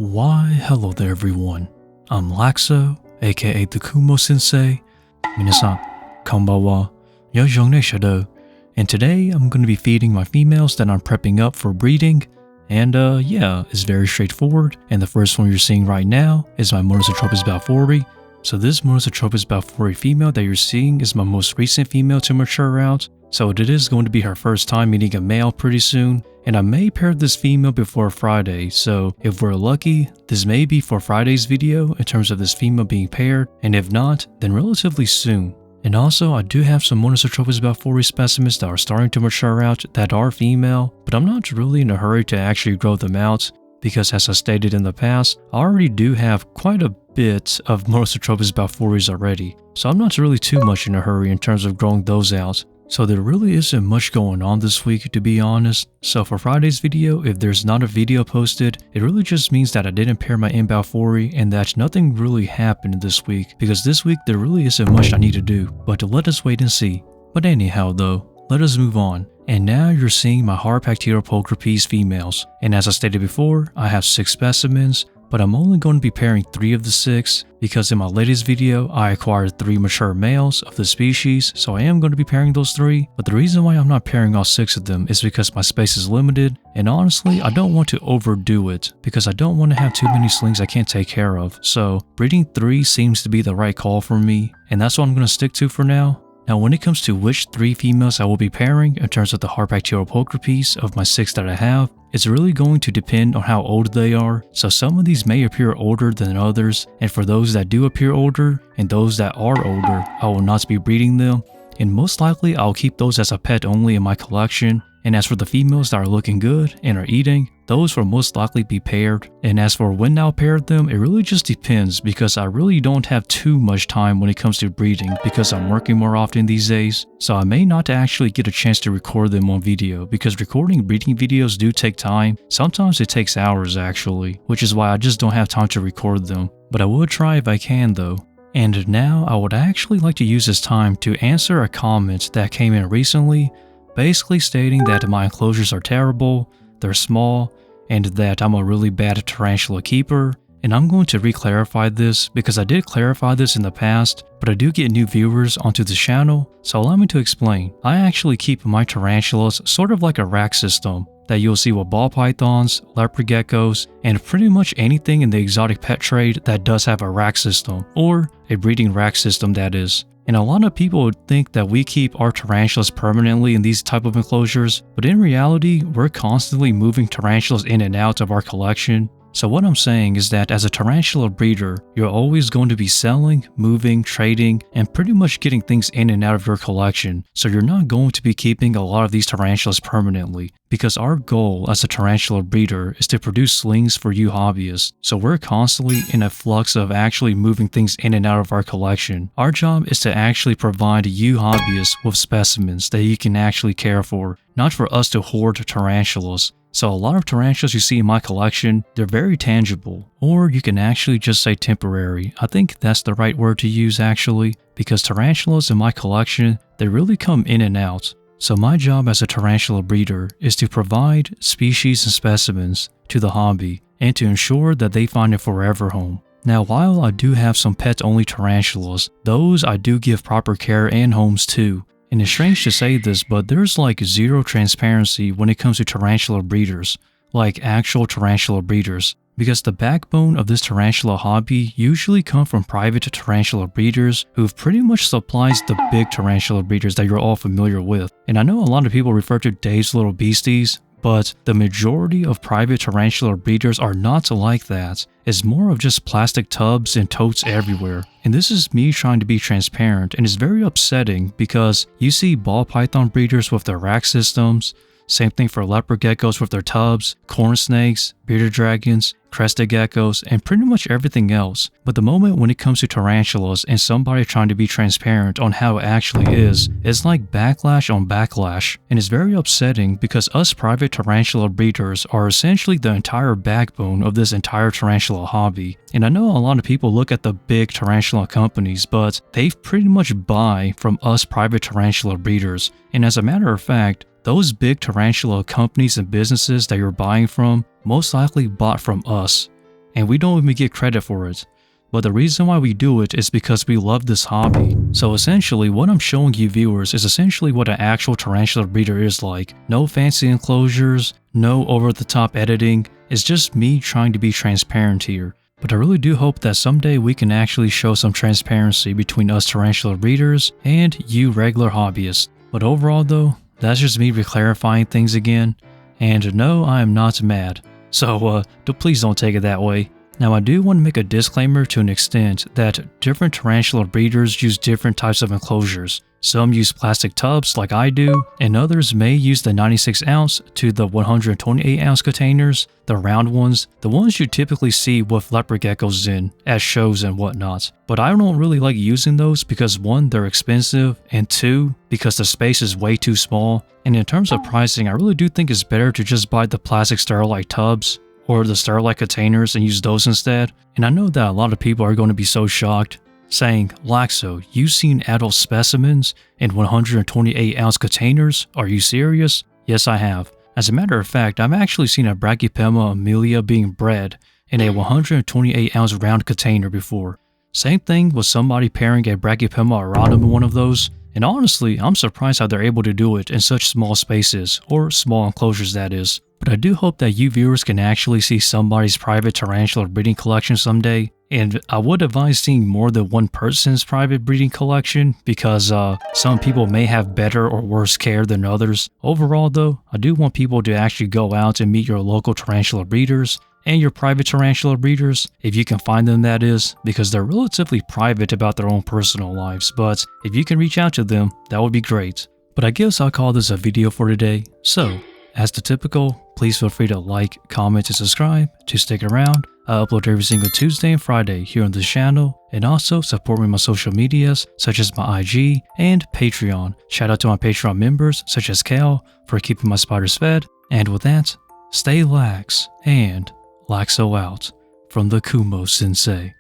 Why, hello there everyone. I'm Laxow, aka the Kumo Sensei. 皆さん、こんばんは。よろしくお願いします。And today I'm going to be feeding my females that I'm prepping up for breeding. And yeah, it's very straightforward. And the first one you're seeing right now is my Monocentropus balfouri. So this Monocentropus balfouri female that you're seeing is my most recent female to mature out. So it is going to be her first time meeting a male pretty soon. And I may pair this female before Friday, so if we're lucky, this may be for Friday's video in terms of this female being paired, and if not, then relatively soon. And also, I do have some Monocentropus balfouri specimens that are starting to mature out that are female, but I'm not really in a hurry to actually grow them out, because as I stated in the past, I already do have quite a bit of Monocentropus balfouris already, so I'm not really too much in a hurry in terms of growing those out. So there really isn't much going on this week, to be honest. So for Friday's video, if there's not a video posted, it really just means that I didn't pair my balfouri and that nothing really happened this week, because this week there really isn't much I need to do, but let us wait and see. But anyhow though, let us move on. And now you're seeing my Harpactira pulchripes females. And as I stated before, I have 6 specimens, but I'm only going to be pairing 3 of the 6 because in my latest video, I acquired 3 mature males of the species, so I am going to be pairing those 3. But the reason why I'm not pairing all 6 of them is because my space is limited, and honestly, I don't want to overdo it because I don't want to have too many slings I can't take care of. So breeding 3 seems to be the right call for me, and that's what I'm going to stick to for now. Now when it comes to which 3 females I will be pairing in terms of the Harpactira pulchripes of my 6 that I have, it's really going to depend on how old they are, so some of these may appear older than others, and for those that do appear older, and those that are older, I will not be breeding them, and most likely I'll keep those as a pet only in my collection. And as for the females that are looking good and are eating, those will most likely be paired. And as for when I'll pair them, it really just depends because I really don't have too much time when it comes to breeding because I'm working more often these days. So I may not actually get a chance to record them on video because recording breeding videos do take time. Sometimes it takes hours actually, which is why I just don't have time to record them. But I will try if I can though. And now I would actually like to use this time to answer a comment that came in recently, basically stating that my enclosures are terrible, they're small, and that I'm a really bad tarantula keeper. And I'm going to re-clarify this because I did clarify this in the past, but I do get new viewers onto the channel, so allow me to explain. I actually keep my tarantulas sort of like a rack system that you'll see with ball pythons, leopard geckos, and pretty much anything in the exotic pet trade that does have a rack system, or a breeding rack system that is. And a lot of people would think that we keep our tarantulas permanently in these type of enclosures, but in reality, we're constantly moving tarantulas in and out of our collection. So what I'm saying is that as a tarantula breeder, you're always going to be selling, moving, trading, and pretty much getting things in and out of your collection. So you're not going to be keeping a lot of these tarantulas permanently, because our goal as a tarantula breeder is to produce slings for you hobbyists. So we're constantly in a flux of actually moving things in and out of our collection. Our job is to actually provide you hobbyists with specimens that you can actually care for, not for us to hoard tarantulas. So a lot of tarantulas you see in my collection, they're very tangible, or you can actually just say temporary. I think that's the right word to use actually, because tarantulas in my collection, they really come in and out. So my job as a tarantula breeder is to provide species and specimens to the hobby and to ensure that they find a forever home. Now while I do have some pet-only tarantulas, those I do give proper care and homes to. And it's strange to say this, but there's like zero transparency when it comes to tarantula breeders, like actual tarantula breeders, because the backbone of this tarantula hobby usually come from private tarantula breeders who've pretty much supplies the big tarantula breeders that you're all familiar with. And I know a lot of people refer to Dave's Little Beasties, but the majority of private tarantula breeders are not like that. It's more of just plastic tubs and totes everywhere. And this is me trying to be transparent, and it's very upsetting because you see ball python breeders with their rack systems, same thing for leopard geckos with their tubs, corn snakes, bearded dragons, crested geckos, and pretty much everything else. But the moment when it comes to tarantulas and somebody trying to be transparent on how it actually is, it's like backlash on backlash. And it's very upsetting because us private tarantula breeders are essentially the entire backbone of this entire tarantula hobby. And I know a lot of people look at the big tarantula companies, but they pretty much buy from us private tarantula breeders. And as a matter of fact, those big tarantula companies and businesses that you're buying from most likely bought from us. and we don't even get credit for it. But the reason why we do it is because we love this hobby. So essentially, what I'm showing you viewers is essentially what an actual tarantula breeder is like. No fancy enclosures, no over-the-top editing. It's just me trying to be transparent here. But I really do hope that someday we can actually show some transparency between us tarantula breeders and you regular hobbyists. But overall though, that's just me reclarifying things again. And no, I am not mad. So please don't take it that way. Now I do want to make a disclaimer to an extent that different tarantula breeders use different types of enclosures. Some use plastic tubs like I do, and others may use the 96 ounce to the 128 ounce containers, the round ones, the ones you typically see with leopard geckos in, at shows and whatnot. But I don't really like using those because 1, they're expensive, and 2, because the space is way too small. And in terms of pricing, I really do think it's better to just buy the plastic Sterilite tubs or the Sterilite containers and use those instead. And I know that a lot of people are going to be so shocked, saying, Laxow, you've seen adult specimens in 128 ounce containers? Are you serious? Yes, I have. As a matter of fact, I've actually seen a Brachypelma amelia being bred in a 128 ounce round container before. Same thing with somebody pairing a Brachypelma auratum in one of those. And honestly, I'm surprised how they're able to do it in such small spaces, or small enclosures that is. But I do hope that you viewers can actually see somebody's private tarantula breeding collection someday. And I would advise seeing more than one person's private breeding collection because some people may have better or worse care than others. Overall though, I do want people to actually go out and meet your local tarantula breeders and your private tarantula breeders, if you can find them that is, because they're relatively private about their own personal lives, but if you can reach out to them, that would be great. But I guess I'll call this a video for today. So, as the typical, please feel free to like, comment, and subscribe to stick around. I upload every single Tuesday and Friday here on this channel, and also support me on my social medias such as my IG and Patreon. Shout out to my Patreon members such as Cal for keeping my spiders fed. And with that, stay lax and Laxow out from the Kumo Sensei.